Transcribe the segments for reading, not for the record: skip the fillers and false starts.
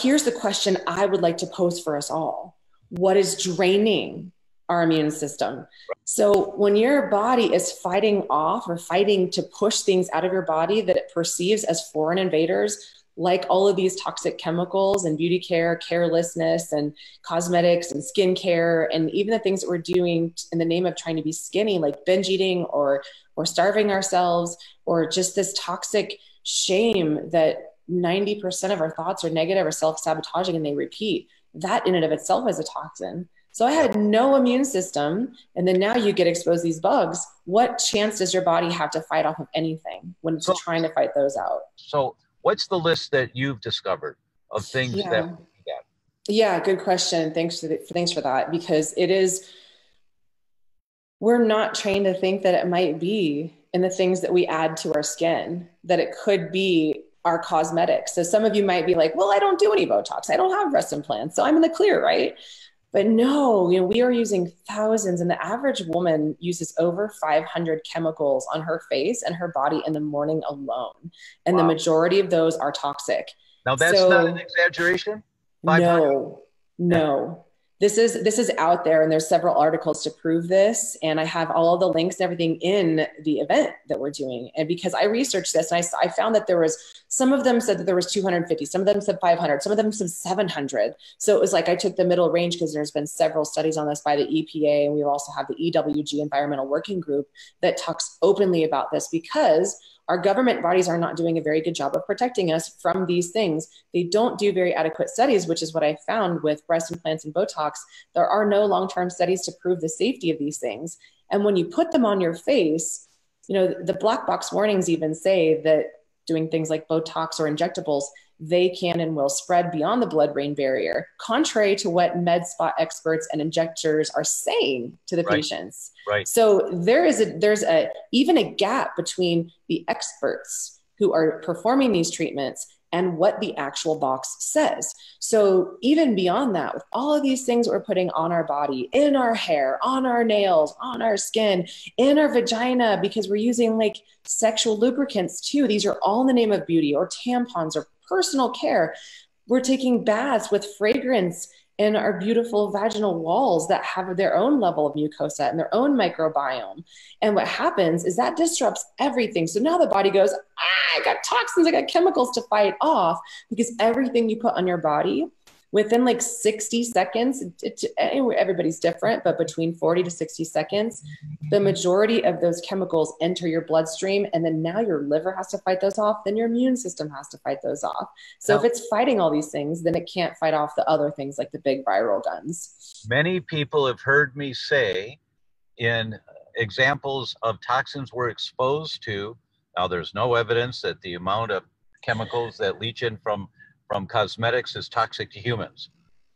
here's the question I would like to pose for us all. What is draining our immune system? So when your body is fighting off or fighting to push things out of your body that it perceives as foreign invaders, like all of these toxic chemicals and beauty care, carelessness and cosmetics and skincare, and even the things that we're doing in the name of trying to be skinny, like binge eating or starving ourselves, or just this toxic shame that 90% of our thoughts are negative or self-sabotaging and they repeat. That in and of itself is a toxin. So I had no immune system. And then now you get exposed to these bugs. What chance does your body have to fight off of anything when it's trying to fight those out? So what's the list that you've discovered of things that we get? Yeah, good question. Thanks for that, because we're not trained to think that it might be in the things that we add to our skin, that it could be our cosmetics. So some of you might be like, well, I don't do any Botox. I don't have breast implants, so I'm in the clear, right? But no, we are using thousands, and the average woman uses over 500 chemicals on her face and her body in the morning alone. And the majority of those are toxic. Now that's not an exaggeration? 500? No. This is out there, and there's several articles to prove this. And I have all of the links and everything in the event that we're doing. And because I researched this, and I found that there was, some of them said that there was 250, some of them said 500, some of them said 700. So it was like, I took the middle range because there's been several studies on this by the EPA. And we also have the EWG Environmental Working Group that talks openly about this, because our government bodies are not doing a very good job of protecting us from these things. They don't do very adequate studies, which is what I found with breast implants and Botox. There are no long-term studies to prove the safety of these things. And when you put them on your face, the black box warnings even say that doing things like Botox or injectables, they can and will spread beyond the blood-brain barrier, contrary to what med spa experts and injectors are saying to the patients. Right. So there's even a gap between the experts who are performing these treatments and what the actual box says. So even beyond that, with all of these things that we're putting on our body, in our hair, on our nails, on our skin, in our vagina, because we're using like sexual lubricants too. These are all in the name of beauty, or tampons, or personal care. We're taking baths with fragrance in our beautiful vaginal walls that have their own level of mucosa and their own microbiome. And what happens is that disrupts everything. So now the body goes, I got toxins, I got chemicals to fight off, because everything you put on your body within like 60 seconds, everybody's different, but between 40 to 60 seconds, the majority of those chemicals enter your bloodstream. And then now your liver has to fight those off. Then your immune system has to fight those off. So if it's fighting all these things, then it can't fight off the other things like the big viral guns. Many people have heard me say in examples of toxins we're exposed to. Now, there's no evidence that the amount of chemicals that leach in from cosmetics is toxic to humans.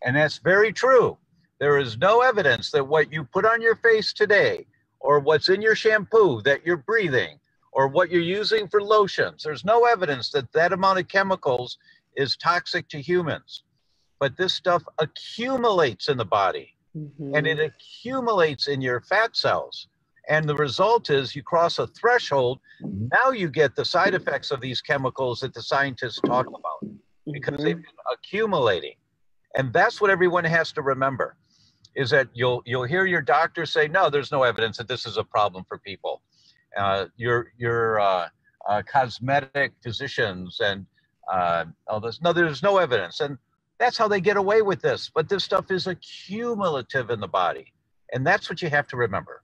And that's very true. There is no evidence that what you put on your face today, or what's in your shampoo that you're breathing, or what you're using for lotions, there's no evidence that that amount of chemicals is toxic to humans. But this stuff accumulates in the body, and it accumulates in your fat cells. And the result is you cross a threshold. Now you get the side effects of these chemicals that the scientists talk about, because they've been accumulating. And that's what everyone has to remember, is that you'll hear your doctor say, no, there's no evidence that this is a problem for people. Your cosmetic physicians and all this, no, there's no evidence. And that's how they get away with this. But this stuff is accumulative in the body. And that's what you have to remember.